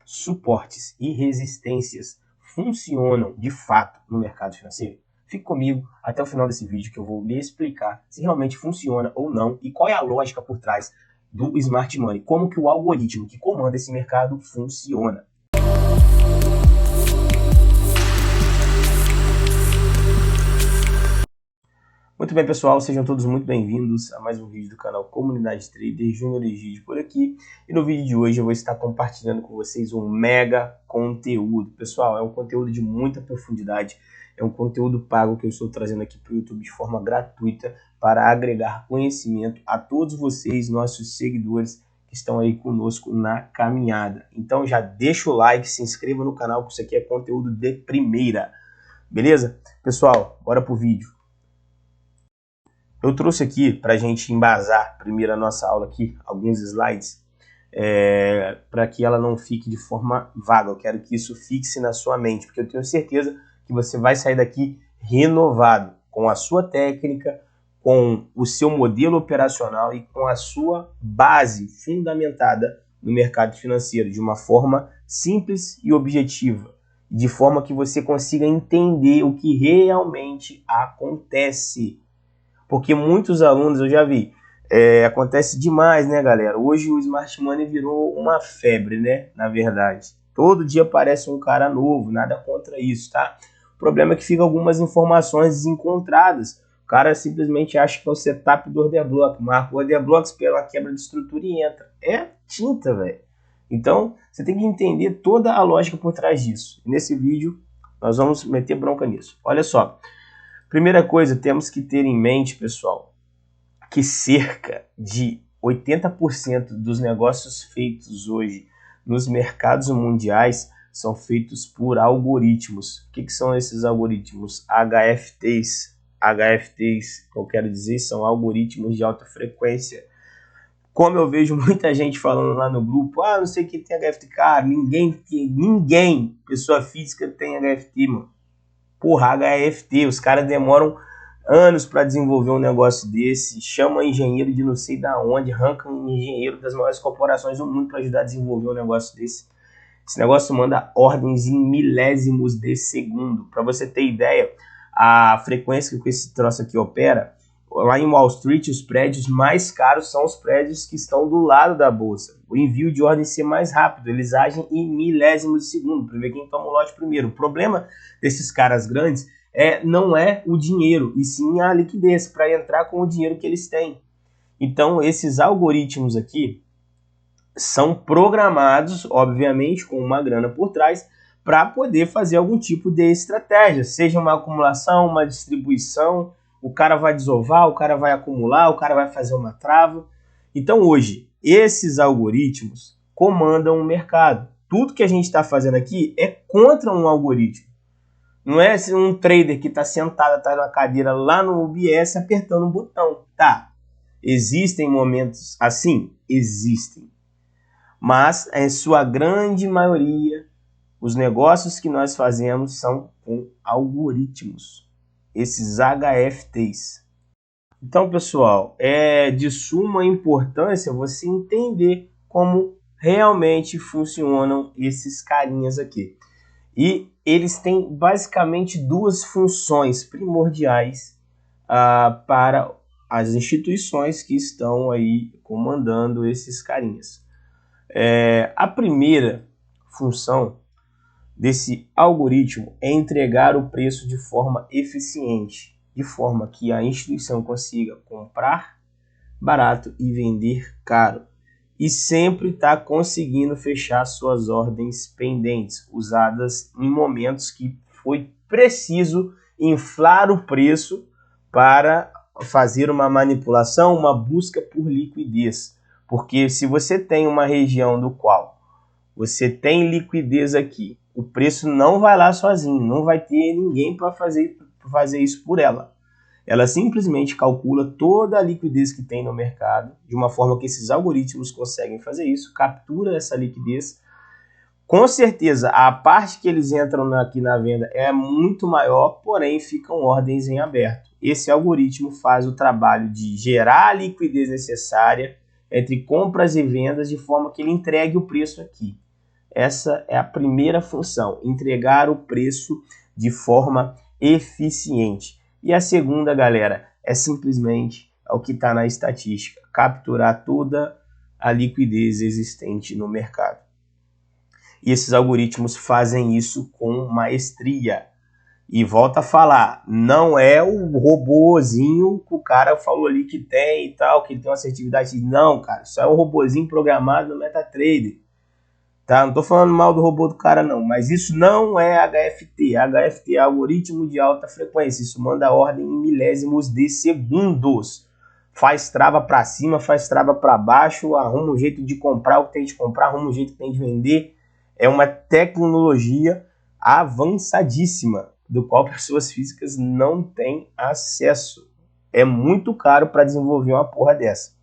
suportes e resistências funcionam de fato no mercado financeiro? Fique comigo até o final desse vídeo que eu vou lhe explicar se realmente funciona ou não e qual é a lógica por trás do Smart Money, como que o algoritmo que comanda esse mercado funciona. Muito bem, pessoal, sejam todos muito bem-vindos a mais um vídeo do canal Comunidade Trader, Júnior Egídio por aqui. E no vídeo de hoje eu vou estar compartilhando com vocês um mega conteúdo. Pessoal, é um conteúdo de muita profundidade, é um conteúdo pago que eu estou trazendo aqui para o YouTube de forma gratuita para agregar conhecimento a todos vocês, nossos seguidores que estão aí conosco na caminhada. Então já deixa o like, se inscreva no canal, que isso aqui é conteúdo de primeira, beleza? Pessoal, bora pro vídeo. Eu trouxe aqui para a gente embasar primeiro a nossa aula aqui, alguns slides, para que ela não fique de forma vaga. Eu quero que isso fixe na sua mente, porque eu tenho certeza que você vai sair daqui renovado, com a sua técnica, com o seu modelo operacional e com a sua base fundamentada no mercado financeiro, de uma forma simples e objetiva, de forma que você consiga entender o que realmente acontece. Porque muitos alunos, eu já vi, acontece demais, né, galera? Hoje o Smart Money virou uma febre, né, na verdade. Todo dia aparece um cara novo, nada contra isso, tá? O problema é que ficam algumas informações desencontradas. O cara simplesmente acha que é o setup do order block, marca o order block, espera uma quebra de estrutura e entra. É tinta, velho. Então, você tem que entender toda a lógica por trás disso. E nesse vídeo, nós vamos meter bronca nisso. Olha só. Primeira coisa, temos que ter em mente, pessoal, que cerca de 80% dos negócios feitos hoje nos mercados mundiais são feitos por algoritmos. O que são esses algoritmos? HFTs. HFTs, que eu quero dizer, são algoritmos de alta frequência. Como eu vejo muita gente falando lá no grupo, não sei quem tem HFT, cara, ninguém, pessoa física, tem HFT, mano. Porra, HFT, os caras demoram anos para desenvolver um negócio desse, chamam engenheiro de não sei da onde, arrancam engenheiro das maiores corporações do mundo para ajudar a desenvolver um negócio desse. Esse negócio manda ordens em milésimos de segundo. Para você ter ideia, a frequência que esse troço aqui opera, lá em Wall Street, os prédios mais caros são os prédios que estão do lado da bolsa. O envio de ordem ser mais rápido, eles agem em milésimos de segundo, para ver quem toma o lote primeiro. O problema desses caras grandes não é o dinheiro, e sim a liquidez, para entrar com o dinheiro que eles têm. Então, esses algoritmos aqui são programados, obviamente, com uma grana por trás, para poder fazer algum tipo de estratégia, seja uma acumulação, uma distribuição. O cara vai desovar, o cara vai acumular, o cara vai fazer uma trava. Então hoje, esses algoritmos comandam o mercado. Tudo que a gente está fazendo aqui é contra um algoritmo. Não é um trader que está sentado atrás da cadeira lá no OBS apertando um botão. Tá, existem momentos assim? Existem. Mas, em sua grande maioria, os negócios que nós fazemos são com algoritmos. Esses HFTs. Então, pessoal, é de suma importância você entender como realmente funcionam esses carinhas aqui. E eles têm basicamente duas funções primordiais para as instituições que estão aí comandando esses carinhas. A primeira função desse algoritmo é entregar o preço de forma eficiente, de forma que a instituição consiga comprar barato e vender caro. E sempre está conseguindo fechar suas ordens pendentes, usadas em momentos que foi preciso inflar o preço para fazer uma manipulação, uma busca por liquidez. Porque se você tem uma região do qual você tem liquidez aqui, o preço não vai lá sozinho, não vai ter ninguém para fazer isso por ela. Ela simplesmente calcula toda a liquidez que tem no mercado, de uma forma que esses algoritmos conseguem fazer isso, captura essa liquidez. Com certeza, a parte que eles entram aqui na venda é muito maior, porém ficam ordens em aberto. Esse algoritmo faz o trabalho de gerar a liquidez necessária entre compras e vendas, de forma que ele entregue o preço aqui. Essa é a primeira função, entregar o preço de forma eficiente. E a segunda, galera, é simplesmente o que está na estatística, capturar toda a liquidez existente no mercado. E esses algoritmos fazem isso com maestria. E volta a falar, não é o robozinho que o cara falou ali que tem e tal, que ele tem uma assertividade. Não, cara, isso é um robozinho programado no MetaTrader. Tá? Não estou falando mal do robô do cara não, mas isso não é HFT. HFT é algoritmo de alta frequência. Isso manda ordem em milésimos de segundos. Faz trava para cima, faz trava para baixo, arruma um jeito de comprar o que tem de comprar, arruma um jeito que tem de vender. É uma tecnologia avançadíssima, do qual pessoas físicas não têm acesso. É muito caro para desenvolver uma porra dessa.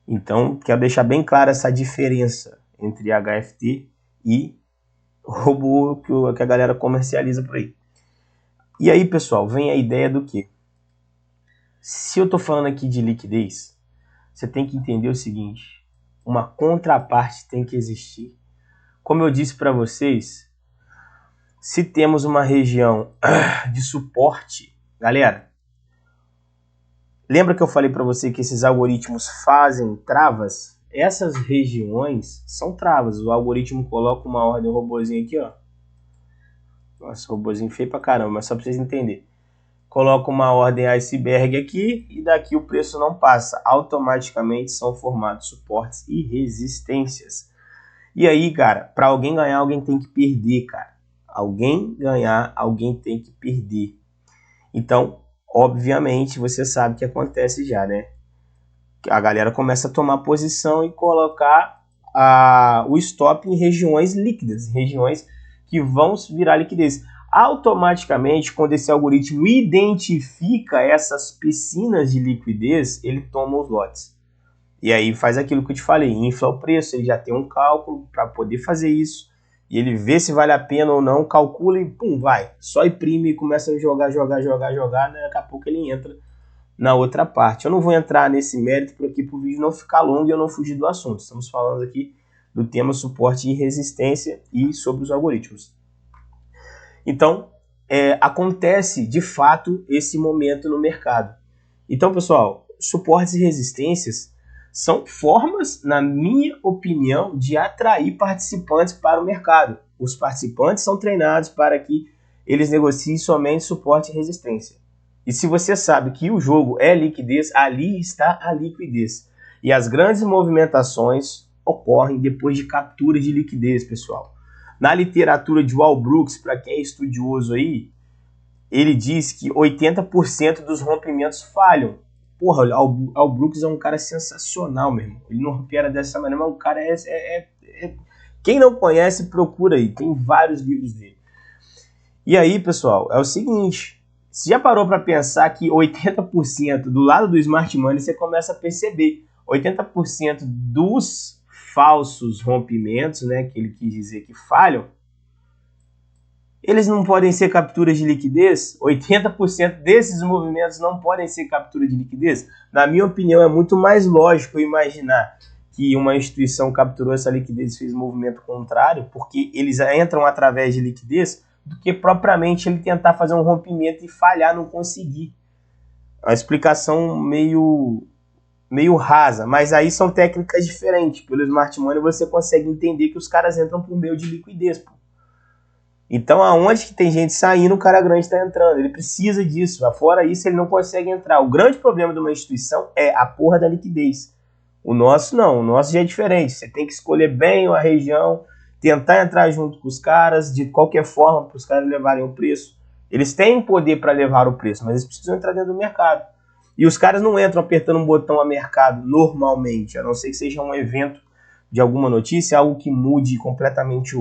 Então, quero deixar bem clara essa diferença entre HFT e robô que a galera comercializa por aí. E aí, pessoal, vem a ideia do quê? Se eu estou falando aqui de liquidez, você tem que entender o seguinte, uma contraparte tem que existir. Como eu disse para vocês, se temos uma região de suporte, galera, lembra que eu falei para você que esses algoritmos fazem travas? Essas regiões são travas. O algoritmo coloca uma ordem, um robozinho aqui, ó. Nossa, robozinho feio pra caramba, mas só para vocês entenderem. Coloca uma ordem iceberg aqui e daqui o preço não passa. Automaticamente são formados suportes e resistências. E aí, cara, para alguém ganhar, alguém tem que perder, cara. Alguém ganhar, alguém tem que perder. Então, obviamente, você sabe o que acontece já, né? A galera começa a tomar posição e colocar o stop em regiões líquidas, regiões que vão virar liquidez. Automaticamente, quando esse algoritmo identifica essas piscinas de liquidez, ele toma os lotes. E aí faz aquilo que eu te falei, infla o preço, ele já tem um cálculo para poder fazer isso. E ele vê se vale a pena ou não, calcula e pum, vai. Só imprime e começa a jogar, né? Daqui a pouco ele entra na outra parte. Eu não vou entrar nesse mérito por aqui para o vídeo não ficar longo e eu não fugir do assunto. Estamos falando aqui do tema suporte e resistência e sobre os algoritmos. Então, acontece de fato esse momento no mercado. Então, pessoal, suportes e resistências são formas, na minha opinião, de atrair participantes para o mercado. Os participantes são treinados para que eles negociem somente suporte e resistência. E se você sabe que o jogo é liquidez, ali está a liquidez. E as grandes movimentações ocorrem depois de capturas de liquidez, pessoal. Na literatura de Wal Brooks, para quem é estudioso aí, ele diz que 80% dos rompimentos falham. Porra, Wal Brooks é um cara sensacional, meu irmão. Ele não opera dessa maneira, mas o cara quem não conhece, procura aí. Tem vários livros dele. E aí, pessoal, é o seguinte. Você já parou para pensar que 80% do lado do Smart Money você começa a perceber. 80% dos falsos rompimentos, né, que ele quis dizer que falham, eles não podem ser capturas de liquidez? 80% desses movimentos não podem ser captura de liquidez? Na minha opinião, é muito mais lógico imaginar que uma instituição capturou essa liquidez e fez um movimento contrário, porque eles entram através de liquidez, do que propriamente ele tentar fazer um rompimento e falhar, não conseguir. É uma explicação meio rasa, mas aí são técnicas diferentes. Pelo Smart Money você consegue entender que os caras entram por meio de liquidez, pô. Então, aonde que tem gente saindo, o cara grande está entrando. Ele precisa disso. Fora isso, ele não consegue entrar. O grande problema de uma instituição é a porra da liquidez. O nosso não. O nosso já é diferente. Você tem que escolher bem a região, tentar entrar junto com os caras, de qualquer forma, para os caras levarem o preço. Eles têm poder para levar o preço, mas eles precisam entrar dentro do mercado. E os caras não entram apertando um botão a mercado normalmente, a não ser que seja um evento de alguma notícia, algo que mude completamente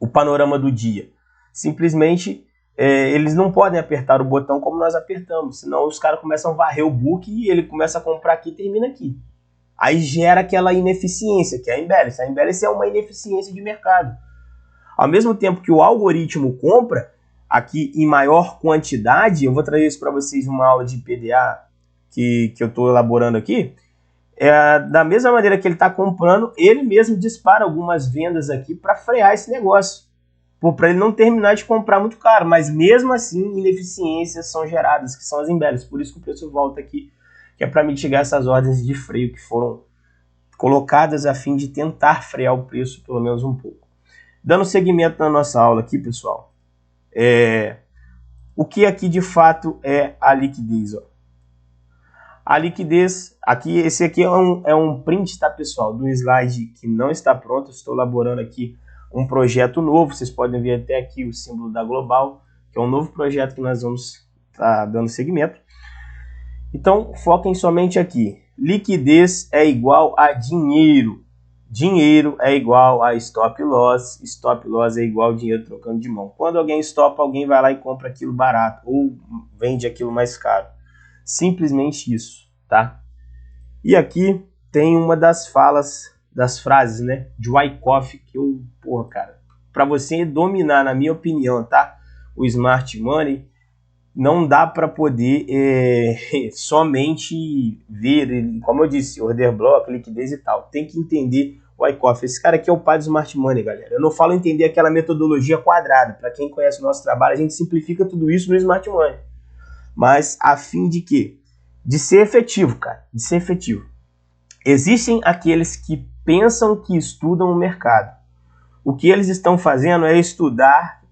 o panorama do dia. Simplesmente, eles não podem apertar o botão como nós apertamos, senão os caras começam a varrer o book e ele começa a comprar aqui e termina aqui. Aí gera aquela ineficiência, que é a imbalance. A imbalance é uma ineficiência de mercado. Ao mesmo tempo que o algoritmo compra, aqui em maior quantidade, eu vou trazer isso para vocês numa aula de PDA que eu estou elaborando aqui, Da mesma maneira que ele está comprando, ele mesmo dispara algumas vendas aqui para frear esse negócio, para ele não terminar de comprar muito caro, mas mesmo assim ineficiências são geradas, que são as embelhas, por isso que o preço volta aqui, que é para mitigar essas ordens de freio que foram colocadas a fim de tentar frear o preço pelo menos um pouco. Dando seguimento na nossa aula aqui, pessoal, o que aqui de fato é a liquidez, ó. A liquidez, aqui, esse aqui é um print, tá, pessoal, do slide que não está pronto. Estou elaborando aqui um projeto novo. Vocês podem ver até aqui o símbolo da Global, que é um novo projeto que nós vamos estar dando seguimento. Então, foquem somente aqui. Liquidez é igual a dinheiro. Dinheiro é igual a stop loss. Stop loss é igual a dinheiro trocando de mão. Quando alguém stopa, alguém vai lá e compra aquilo barato ou vende aquilo mais caro. Simplesmente isso, tá? E aqui tem uma das frases, né, de Wyckoff, que eu, porra, cara, para você dominar, na minha opinião, tá? O Smart Money, não dá para poder somente ver, como eu disse, order block, liquidez e tal. Tem que entender o Wyckoff. Esse cara aqui é o pai do Smart Money, galera. Eu não falo entender aquela metodologia quadrada. Para quem conhece o nosso trabalho, a gente simplifica tudo isso no Smart Money. Mas a fim de quê? De ser efetivo, cara. De ser efetivo. Existem aqueles que pensam que estudam o mercado. O que eles estão fazendo é estudar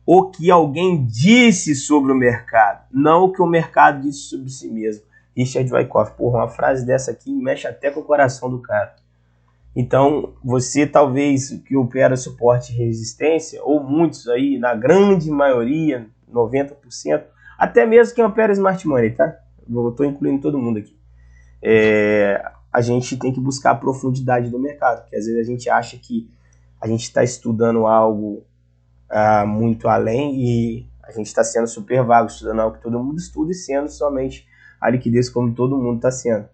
o que alguém disse sobre o mercado, não o que o mercado disse sobre si mesmo. Richard Wyckoff, porra, uma frase dessa aqui mexe até com o coração do cara. Então, você talvez que opera suporte e resistência, ou muitos aí, na grande maioria, 90%, até mesmo quem opera Smart Money, tá? Eu estou incluindo todo mundo aqui. A gente tem que buscar a profundidade do mercado, porque às vezes a gente acha que a gente está estudando algo muito além e a gente está sendo super vago, estudando algo que todo mundo estuda e sendo somente a liquidez como todo mundo está sendo.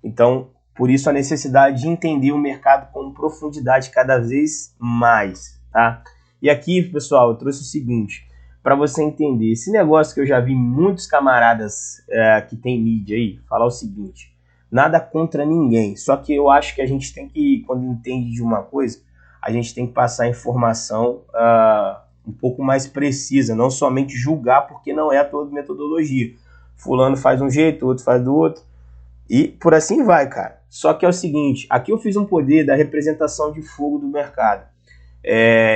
Então, por isso a necessidade de entender o mercado com profundidade cada vez mais, tá? E aqui, pessoal, eu trouxe o seguinte, para você entender, esse negócio que eu já vi muitos camaradas que tem mídia aí, falar o seguinte, nada contra ninguém, só que eu acho que a gente tem que, quando entende de uma coisa, a gente tem que passar a informação um pouco mais precisa, não somente julgar, porque não é a toda metodologia. Fulano faz um jeito, outro faz do outro, e por assim vai, cara. Só que é o seguinte, aqui eu fiz um poder da representação de fogo do mercado.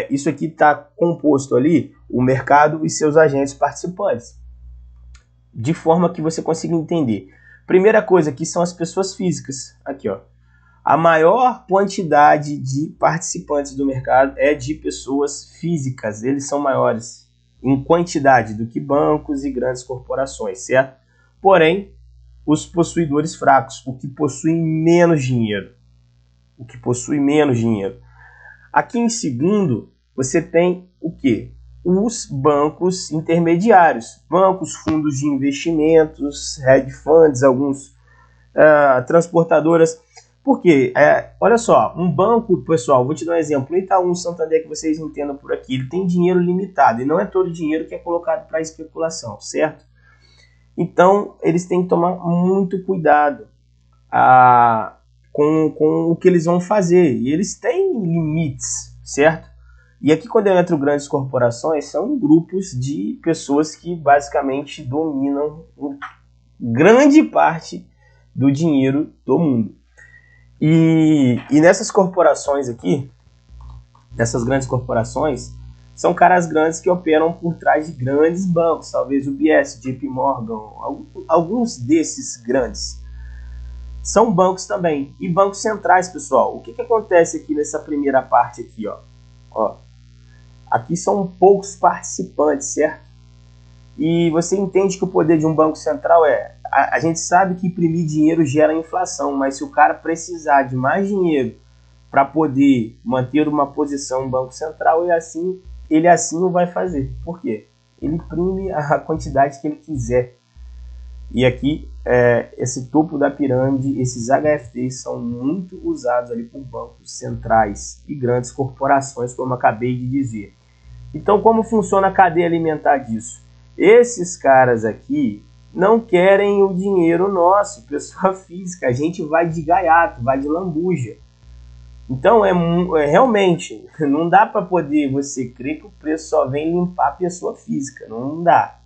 Isso aqui está composto ali, o mercado e seus agentes participantes, de forma que você consiga entender. Primeira coisa aqui são as pessoas físicas. Aqui, ó. A maior quantidade de participantes do mercado é de pessoas físicas. Eles são maiores em quantidade do que bancos e grandes corporações, certo? Porém, os possuidores fracos, o que possuem menos dinheiro. Aqui em segundo, você tem o quê? Os bancos intermediários, bancos, fundos de investimentos, hedge funds, alguns transportadoras. Por quê? Olha só, um banco, pessoal, vou te dar um exemplo, o Itaú, Santander, que vocês entendam por aqui, ele tem dinheiro limitado e não é todo dinheiro que é colocado para especulação, certo? Então, eles têm que tomar muito cuidado com o que eles vão fazer. E eles têm limites, certo? E aqui, quando eu entro grandes corporações, são grupos de pessoas que basicamente dominam grande parte do dinheiro do mundo. E nessas corporações aqui, nessas grandes corporações, são caras grandes que operam por trás de grandes bancos, talvez o UBS, JP Morgan, alguns desses grandes. São bancos também. E bancos centrais, pessoal. O que acontece aqui nessa primeira parte aqui, ó? Aqui são poucos participantes, certo? E você entende que o poder de um banco central a gente sabe que imprimir dinheiro gera inflação, mas se o cara precisar de mais dinheiro para poder manter uma posição no Banco Central, ele assim o vai fazer. Por quê? Ele imprime a quantidade que ele quiser. E aqui, esse topo da pirâmide, esses HFTs são muito usados ali por bancos centrais e grandes corporações, como eu acabei de dizer. Então, como funciona a cadeia alimentar disso? Esses caras aqui, não querem o dinheiro nosso, pessoa física. A gente vai de gaiato, vai de lambuja. Então, realmente, não dá para poder você crer que o preço só vem limpar a pessoa física. Não dá.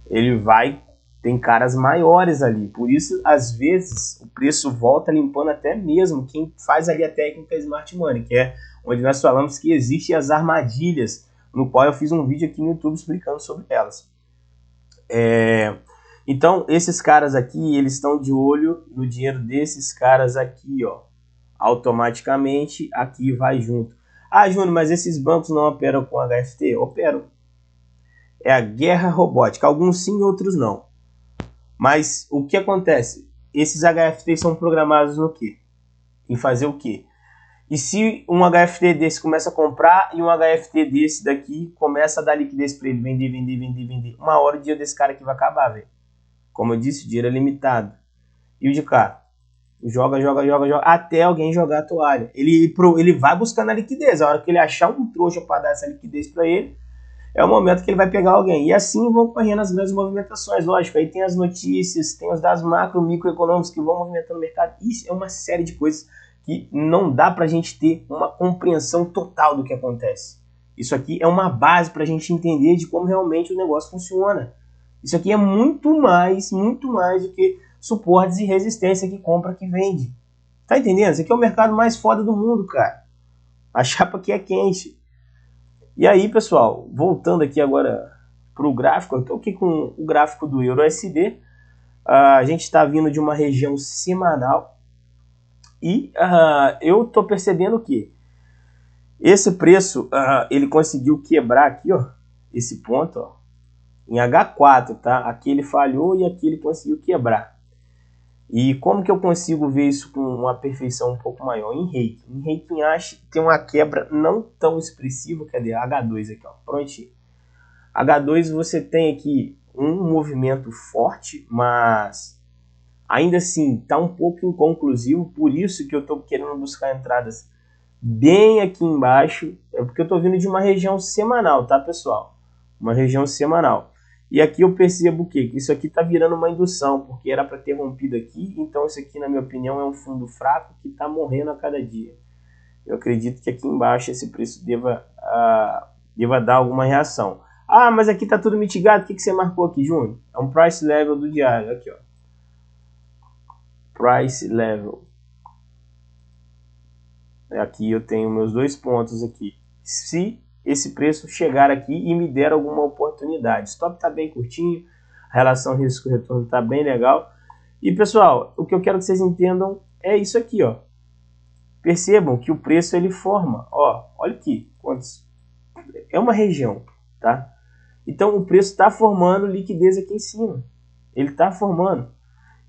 Ele vai, tem caras maiores ali. Por isso, às vezes, o preço volta limpando até mesmo quem faz ali a técnica Smart Money, que é onde nós falamos que existem as armadilhas, no qual eu fiz um vídeo aqui no YouTube explicando sobre elas. Então, esses caras aqui, eles estão de olho no dinheiro desses caras aqui, ó. Automaticamente aqui vai junto. Ah, Júnior, mas esses bancos não operam com HFT? Operam. É a guerra robótica. Alguns sim, outros não. Mas o que acontece? Esses HFT são programados no quê? Em fazer o quê? E se um HFT desse começa a comprar e um HFT desse daqui começa a dar liquidez para ele, vender, uma hora o dia desse cara aqui vai acabar, velho. Como eu disse, o dinheiro é limitado. E o de cá? Joga, até alguém jogar a toalha. Ele vai buscando a liquidez. A hora que ele achar um trouxa para dar essa liquidez para ele, é o momento que ele vai pegar alguém. E assim vão correndo as mesmas movimentações. Lógico, aí tem as notícias, tem os dados macro, microeconômicos que vão movimentando o mercado. Isso é uma série de coisas que não dá para a gente ter uma compreensão total do que acontece. Isso aqui é uma base para a gente entender de como realmente o negócio funciona. Isso aqui é muito mais do que suportes e resistência que compra, que vende. Tá entendendo? Isso aqui é o mercado mais foda do mundo, cara. A chapa aqui é quente. E aí, pessoal, voltando aqui agora para o gráfico, eu estou aqui com o gráfico do EURUSD. A gente está vindo de uma região semanal e eu estou percebendo que esse preço, ele conseguiu quebrar aqui, ó, esse ponto, ó, em H4, tá? Aqui ele falhou e aqui ele conseguiu quebrar. E como que eu consigo ver isso com uma perfeição um pouco maior? Em Reiki. Em Reiki Ash tem uma quebra não tão expressiva. Cadê? H2 aqui, ó. Prontinho. H2 você tem aqui um movimento forte, mas ainda assim está um pouco inconclusivo. Por isso que eu estou querendo buscar entradas bem aqui embaixo. É porque eu estou vindo de uma região semanal, tá, pessoal? Uma região semanal. E aqui eu percebo o quê? Que isso aqui está virando uma indução, porque era para ter rompido aqui. Então isso aqui, na minha opinião, é um fundo fraco que está morrendo a cada dia. Eu acredito que aqui embaixo esse preço deva dar alguma reação. Ah, mas aqui está tudo mitigado. O que você marcou aqui, Júnior? É um price level do diário. Aqui, ó. Price level. Aqui eu tenho meus dois pontos aqui. Se esse preço chegar aqui e me der alguma oportunidade. Stop está bem curtinho, a relação risco-retorno está bem legal. E pessoal, o que eu quero que vocês entendam é isso aqui, ó. Percebam que o preço ele forma, ó, olha aqui, quantos? É uma região, tá? Então o preço está formando liquidez aqui em cima. Ele está formando.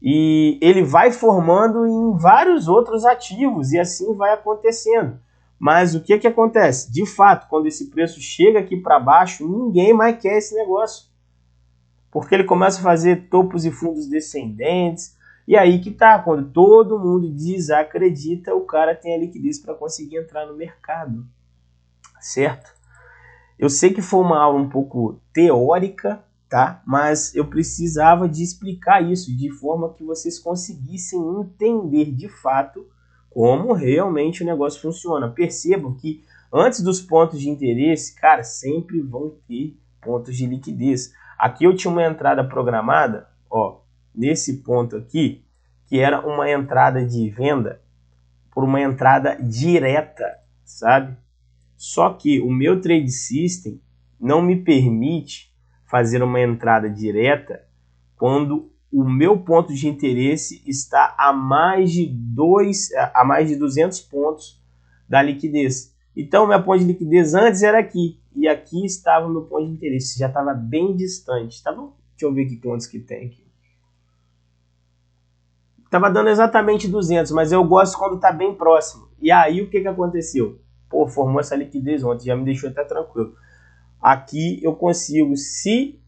E ele vai formando em vários outros ativos e assim vai acontecendo. Mas o que acontece? De fato, quando esse preço chega aqui para baixo, ninguém mais quer esse negócio. Porque ele começa a fazer topos e fundos descendentes. E aí que tá, quando todo mundo desacredita, o cara tem a liquidez para conseguir entrar no mercado. Certo? Eu sei que foi uma aula um pouco teórica, tá? Mas eu precisava de explicar isso de forma que vocês conseguissem entender de fato como realmente o negócio funciona. Percebam que antes dos pontos de interesse, cara, sempre vão ter pontos de liquidez. Aqui eu tinha uma entrada programada, ó, nesse ponto aqui, que era uma entrada de venda por uma entrada direta, sabe? Só que o meu trade system não me permite fazer uma entrada direta quando o meu ponto de interesse está a mais de 200 pontos da liquidez. Então, meu ponto de liquidez antes era aqui. E aqui estava o meu ponto de interesse. Já estava bem distante. Tá bom? Deixa eu ver que pontos que tem aqui. Estava dando exatamente 200, mas eu gosto quando está bem próximo. E aí, o que aconteceu? Pô, formou essa liquidez ontem. Já me deixou até tranquilo. Aqui eu consigo, se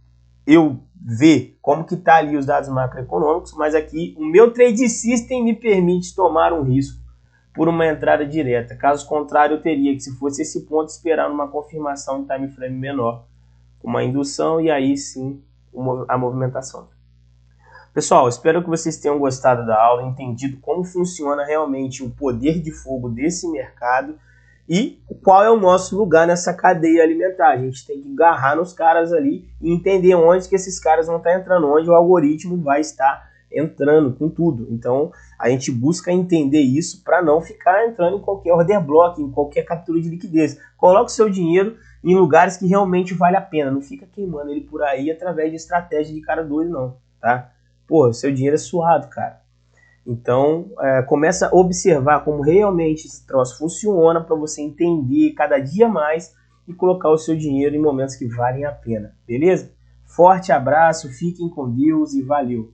eu ver como que tá ali os dados macroeconômicos, mas aqui o meu trade system me permite tomar um risco por uma entrada direta. Caso contrário, eu teria que, se fosse esse ponto, esperar uma confirmação de time frame menor, uma indução e aí sim a movimentação. Pessoal, espero que vocês tenham gostado da aula, entendido como funciona realmente o poder de fogo desse mercado e qual é o nosso lugar nessa cadeia alimentar. A gente tem que agarrar nos caras ali e entender onde que esses caras vão estar entrando, onde o algoritmo vai estar entrando com tudo. Então, a gente busca entender isso para não ficar entrando em qualquer order block, em qualquer captura de liquidez. Coloque o seu dinheiro em lugares que realmente vale a pena. Não fica queimando ele por aí através de estratégia de cara doido, não, tá? Pô, seu dinheiro é suado, cara. Então, começa a observar como realmente esse troço funciona para você entender cada dia mais e colocar o seu dinheiro em momentos que valem a pena, beleza? Forte abraço, fiquem com Deus e valeu!